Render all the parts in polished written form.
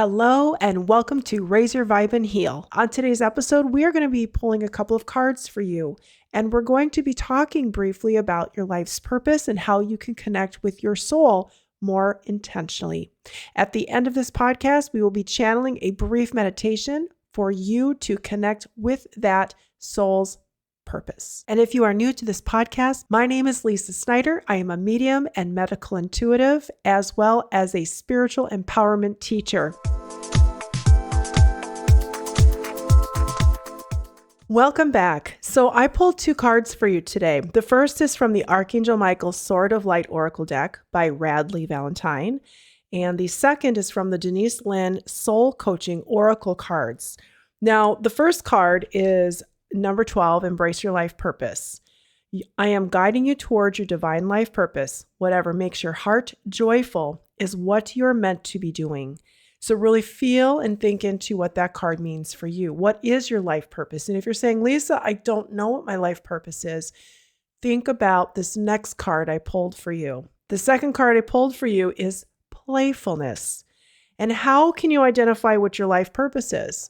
Hello and welcome to Raise Your Vibe and Heal. On today's episode, we are going to be pulling a couple of cards for you, and we're going to be talking briefly about your life's purpose and how you can connect with your soul more intentionally. At the end of this podcast, we will be channeling a brief meditation for you to connect with that soul's purpose. And if you are new to this podcast, my name is Lisa Snyder. I am a medium and medical intuitive, as well as a spiritual empowerment teacher. Welcome back. So I pulled two cards for you today. The first is from the Archangel Michael Sword of Light Oracle deck by Radley Valentine. And the second is from the Denise Linn Soul Coaching Oracle cards. Now, the first card is number 12, Embrace Your Life Purpose. I am guiding you towards your divine life purpose. Whatever makes your heart joyful is what you're meant to be doing. So really feel and think into what that card means for you. What is your life purpose? And if you're saying, Lisa, I don't know what my life purpose is, think about this next card I pulled for you. The second card I pulled for you is playfulness. And how can you identify what your life purpose is?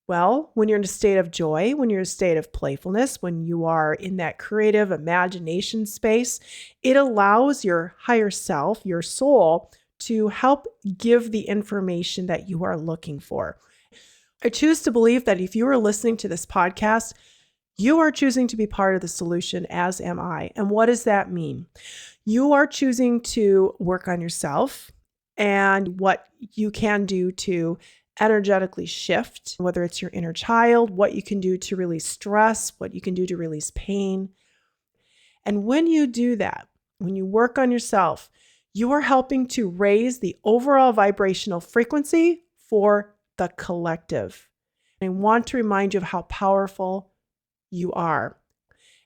Well, when you're in a state of joy, when you're in a state of playfulness, when you are in that creative imagination space, it allows your higher self, your soul, to help give the information that you are looking for. I choose to believe that if you are listening to this podcast, you are choosing to be part of the solution, as am I. And what does that mean? You are choosing to work on yourself and what you can do to energetically shift, whether it's your inner child, what you can do to release stress, what you can do to release pain. And when you do that, when you work on yourself, you are helping to raise the overall vibrational frequency for the collective. And I want to remind you of how powerful you are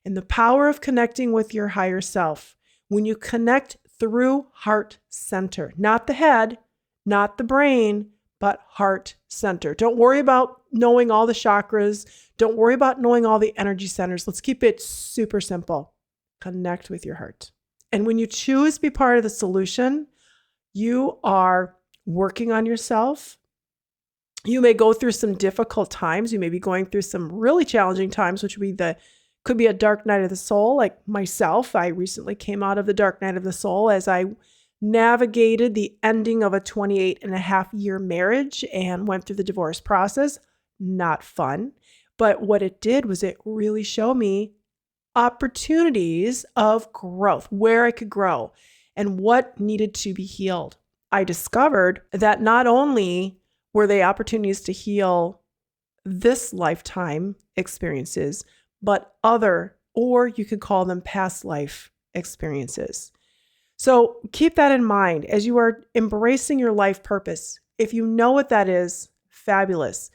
and the power of connecting with your higher self. When you connect through heart center, not the head, not the brain, but heart center. Don't worry about knowing all the chakras. Don't worry about knowing all the energy centers. Let's keep it super simple. Connect with your heart. And when you choose to be part of the solution, you are working on yourself. You may go through some difficult times. You may be going through some really challenging times, which could be a dark night of the soul, like myself. I recently came out of the dark night of the soul as I navigated the ending of a 28-and-a-half-year marriage and went through the divorce process. Not fun. But what it did was it really showed me opportunities of growth, where I could grow and what needed to be healed. I discovered that not only were they opportunities to heal this lifetime experiences, but other, or you could call them past life experiences. So keep that in mind as you are embracing your life purpose. If you know what that is, fabulous.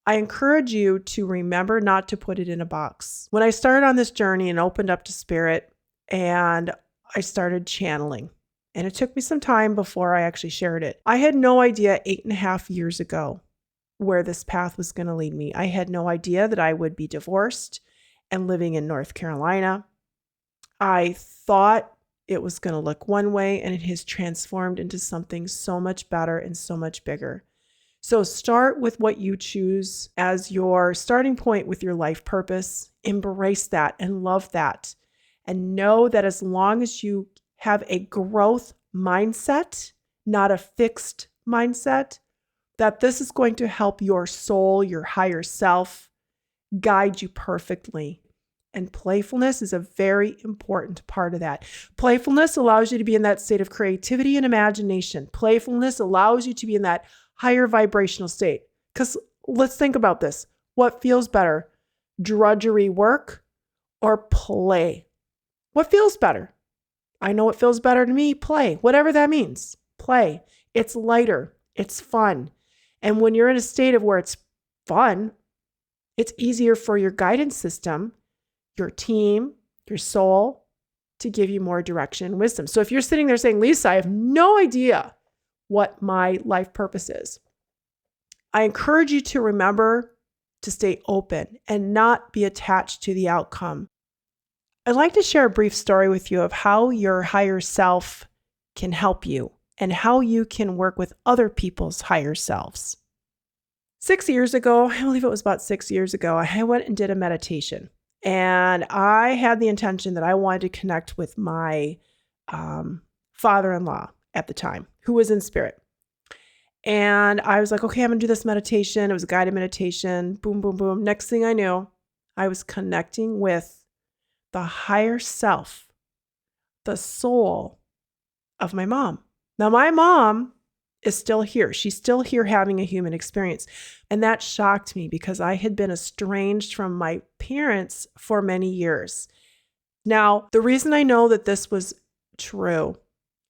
I encourage you to remember not to put it in a box. When I started on this journey and opened up to spirit and I started channeling, and it took me some time before I actually shared it. I had no idea 8.5 years ago where this path was going to lead me. I had no idea that I would be divorced and living in North Carolina. I thought it was going to look one way, and it has transformed into something so much better and so much bigger. So start with what you choose as your starting point with your life purpose. Embrace that and love that. And know that as long as you have a growth mindset, not a fixed mindset, that this is going to help your soul, your higher self, guide you perfectly. And playfulness is a very important part of that. Playfulness allows you to be in that state of creativity and imagination. Playfulness allows you to be in that higher vibrational state. Because let's think about this. What feels better? Drudgery work or play? What feels better? I know what feels better to me. Play. Whatever that means. Play. It's lighter. It's fun. And when you're in a state of where it's fun, it's easier for your guidance system, your team, your soul, to give you more direction and wisdom. So if you're sitting there saying, Lisa, I have no idea what my life purpose is, I encourage you to remember to stay open and not be attached to the outcome. I'd like to share a brief story with you of how your higher self can help you and how you can work with other people's higher selves. 6 years ago, I believe it was about 6 years ago, I went and did a meditation. And I had the intention that I wanted to connect with my father-in-law at the time, who was in spirit. And I was like, okay, I'm going to do this meditation. It was a guided meditation. Boom, boom, boom. Next thing I knew, I was connecting with the higher self, the soul of my mom. Now, my mom is still here. She's still here having a human experience. And that shocked me because I had been estranged from my parents for many years. Now, the reason I know that this was true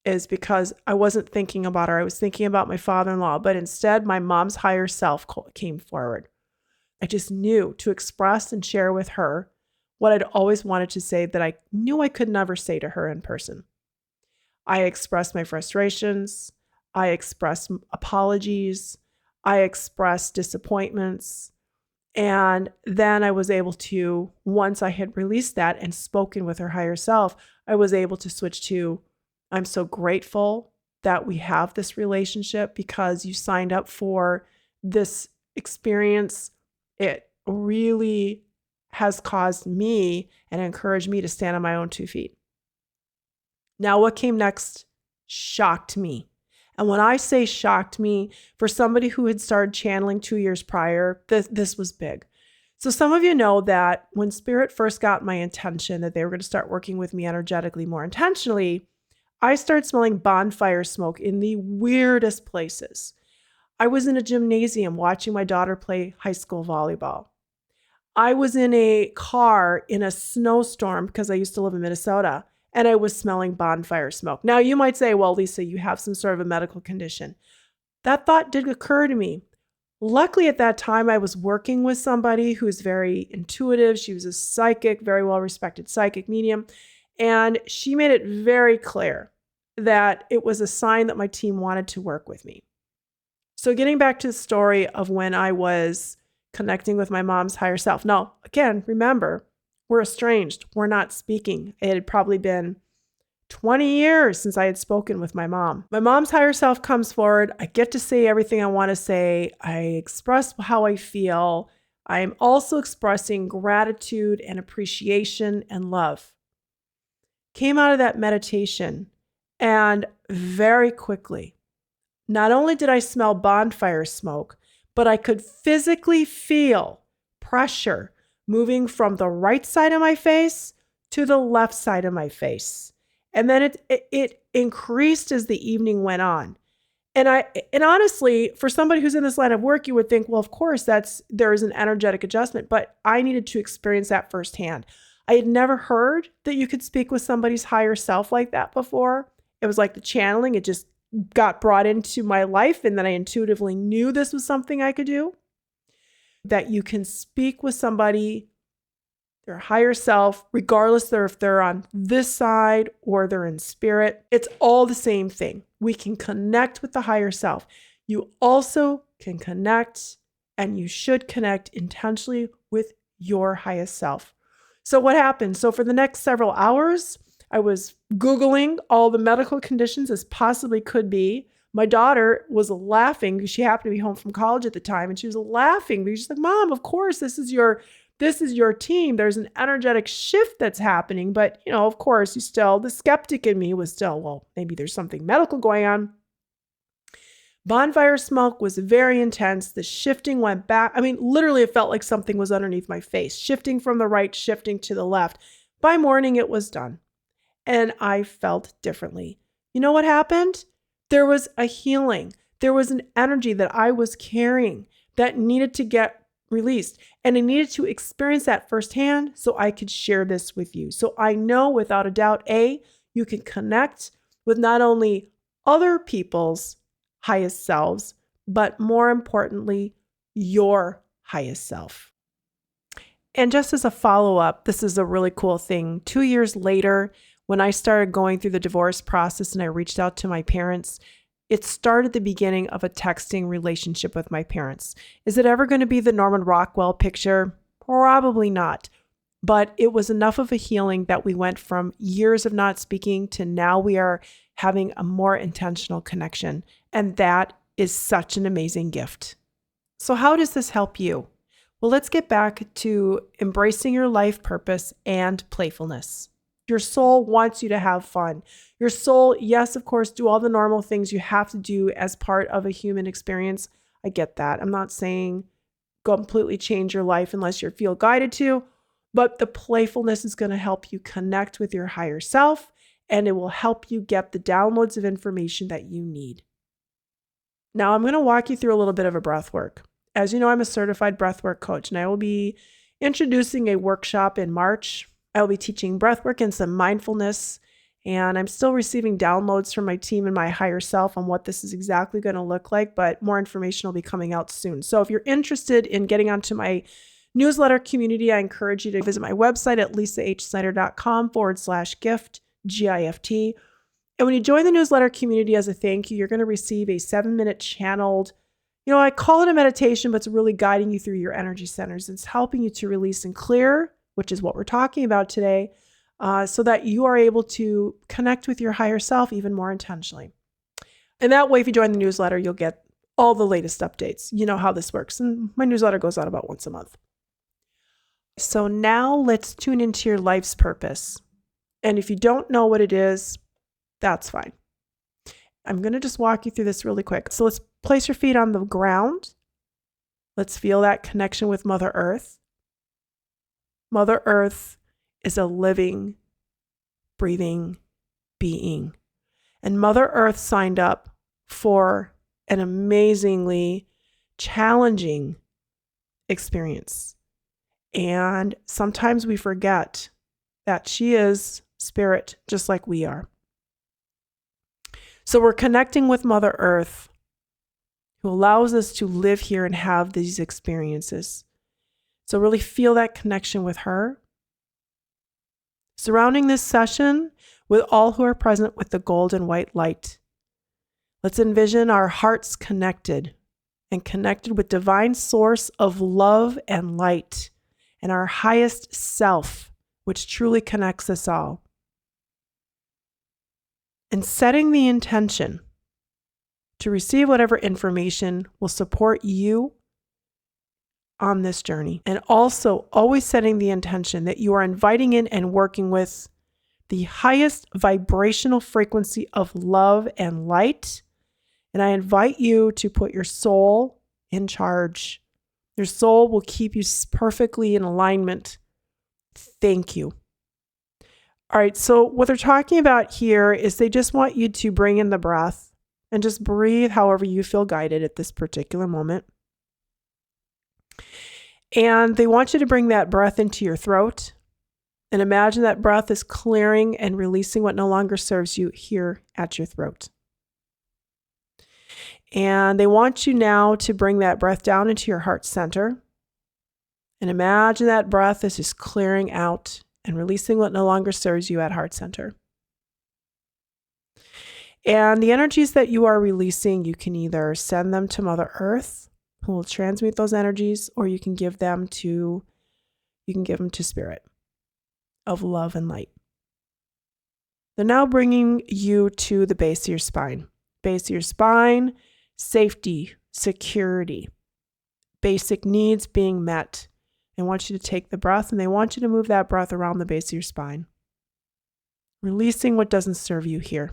is because I wasn't thinking about her. I was thinking about my father-in-law, but instead my mom's higher self came forward. I just knew to express and share with her what I'd always wanted to say that I knew I could never say to her in person. I expressed my frustrations. I expressed apologies. I expressed disappointments. And then I was able to, once I had released that and spoken with her higher self, I was able to switch to, I'm so grateful that we have this relationship because you signed up for this experience. It really has caused me and encouraged me to stand on my own 2 feet. Now, what came next shocked me. And when I say shocked me, for somebody who had started channeling 2 years prior, this was big. So some of you know that when Spirit first got my attention that they were going to start working with me energetically more intentionally, I started smelling bonfire smoke in the weirdest places. I was in a gymnasium watching my daughter play high school volleyball. I was in a car in a snowstorm because I used to live in Minnesota, and I was smelling bonfire smoke. Now, you might say, well, Lisa, you have some sort of a medical condition. That thought did occur to me. Luckily, at that time, I was working with somebody who's very intuitive. She was a psychic, very well-respected psychic medium. And she made it very clear that it was a sign that my team wanted to work with me. So getting back to the story of when I was connecting with my mom's higher self. Now, again, remember, we're estranged. We're not speaking. It had probably been 20 years since I had spoken with my mom. My mom's higher self comes forward. I get to say everything I want to say. I express how I feel. I'm also expressing gratitude and appreciation and love. Came out of that meditation, and very quickly, not only did I smell bonfire smoke, but I could physically feel pressure moving from the right side of my face to the left side of my face. And then it increased as the evening went on. And honestly, for somebody who's in this line of work, you would think, well, of course, there is an energetic adjustment, but I needed to experience that firsthand. I had never heard that you could speak with somebody's higher self like that before. It was like the channeling. It just got brought into my life, and then I intuitively knew this was something I could do. That you can speak with somebody, their higher self, regardless of if they're on this side or they're in spirit. It's all the same thing. We can connect with the higher self. You also can connect, and you should connect intentionally with your highest self. So what happened? So for the next several hours, I was Googling all the medical conditions as possibly could be. My daughter was laughing because she happened to be home from college at the time, and she was laughing because she's like, Mom, of course, this is your team. There's an energetic shift that's happening. But, of course, the skeptic in me was still, well, maybe there's something medical going on. Bonfire smoke was very intense. The shifting went back. I mean, literally, it felt like something was underneath my face, shifting from the right, shifting to the left. By morning, it was done. And I felt differently. You know what happened? There was a healing. There was an energy that I was carrying that needed to get released. And I needed to experience that firsthand so I could share this with you. So I know without a doubt, you can connect with not only other people's highest selves, but more importantly, your highest self. And just as a follow-up, this is a really cool thing. 2 years later, when I started going through the divorce process and I reached out to my parents, it started the beginning of a texting relationship with my parents. Is it ever going to be the Norman Rockwell picture? Probably not. But it was enough of a healing that we went from years of not speaking to now we are having a more intentional connection. And that is such an amazing gift. So how does this help you? Well, let's get back to embracing your life purpose and playfulness. Your soul wants you to have fun. Your soul, yes, of course, do all the normal things you have to do as part of a human experience. I get that. I'm not saying completely change your life unless you feel guided to, but the playfulness is going to help you connect with your higher self, and it will help you get the downloads of information that you need. Now, I'm going to walk you through a little bit of a breath work. As you know, I'm a certified breathwork coach, and I will be introducing a workshop in March. I will be teaching breathwork and some mindfulness, and I'm still receiving downloads from my team and my higher self on what this is exactly going to look like, but more information will be coming out soon. So if you're interested in getting onto my newsletter community, I encourage you to visit my website at lisahsnyder.com/gift, GIFT. And when you join the newsletter community as a thank you, you're going to receive a 7-minute channeled, I call it a meditation, but it's really guiding you through your energy centers. It's helping you to release and clear, which is what we're talking about today, so that you are able to connect with your higher self even more intentionally. And that way, if you join the newsletter, you'll get all the latest updates. You know how this works. And my newsletter goes out about once a month. So now let's tune into your life's purpose. And if you don't know what it is, that's fine. I'm going to just walk you through this really quick. So let's place your feet on the ground. Let's feel that connection with Mother Earth. Mother Earth is a living, breathing being. And Mother Earth signed up for an amazingly challenging experience. And sometimes we forget that she is spirit just like we are. So we're connecting with Mother Earth, who allows us to live here and have these experiences. So really feel that connection with her. Surrounding this session with all who are present with the gold and white light. Let's envision our hearts connected with divine source of love and light and our highest self, which truly connects us all. And setting the intention to receive whatever information will support you on this journey. And also always setting the intention that you are inviting in and working with the highest vibrational frequency of love and light. And I invite you to put your soul in charge. Your soul will keep you perfectly in alignment. Thank you. All right, so what they're talking about here is they just want you to bring in the breath and just breathe however you feel guided at this particular moment. And they want you to bring that breath into your throat and imagine that breath is clearing and releasing what no longer serves you here at your throat. And they want you now to bring that breath down into your heart center and imagine that breath is just clearing out and releasing what no longer serves you at heart center. And the energies that you are releasing, you can either send them to Mother Earth, who will transmute those energies, or you can give them to Spirit of love and light. They're now bringing you to the base of your spine. Base of your spine, safety, security, basic needs being met. They want you to take the breath and they want you to move that breath around the base of your spine, releasing what doesn't serve you here.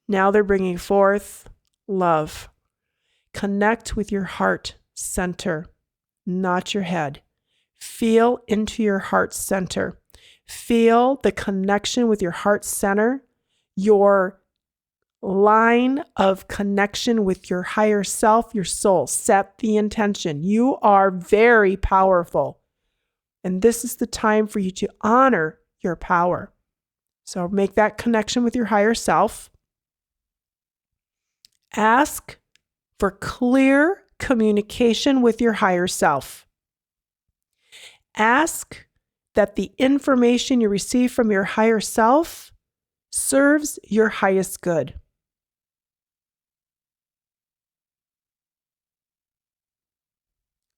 Now they're bringing forth love. Connect with your heart center, not your head. Feel into your heart center. Feel the connection with your heart center, your line of connection with your higher self, your soul. Set the intention. You are very powerful. And this is the time for you to honor your power. So make that connection with your higher self. Ask for clear communication with your higher self. Ask that the information you receive from your higher self serves your highest good.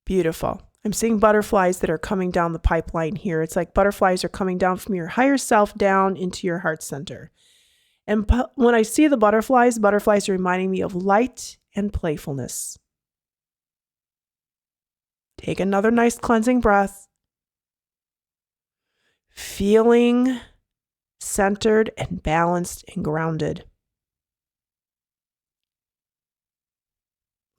Beautiful. I'm seeing butterflies that are coming down the pipeline here. It's like butterflies are coming down from your higher self down into your heart center. And when I see the butterflies are reminding me of light and playfulness. Take another nice cleansing breath. Feeling centered and balanced and grounded.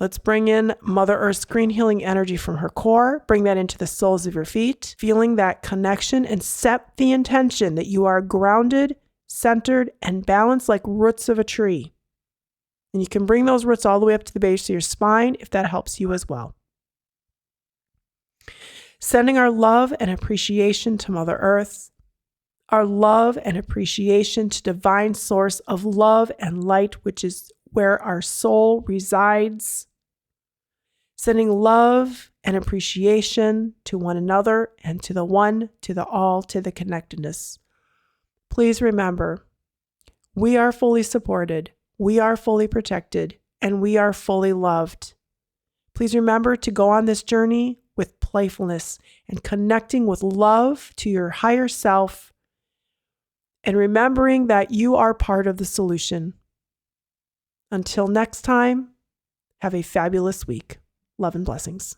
Let's bring in Mother Earth's green healing energy from her core. Bring that into the soles of your feet, feeling that connection, and set the intention that you are grounded, centered, and balanced like roots of a tree. And you can bring those roots all the way up to the base of your spine if that helps you as well. Sending our love and appreciation to Mother Earth, our love and appreciation to divine source of love and light, which is where our soul resides. Sending love and appreciation to one another and to the one, to the all, to the connectedness. Please remember, we are fully supported, we are fully protected, and we are fully loved. Please remember to go on this journey with playfulness and connecting with love to your higher self, and remembering that you are part of the solution. Until next time, have a fabulous week. Love and blessings.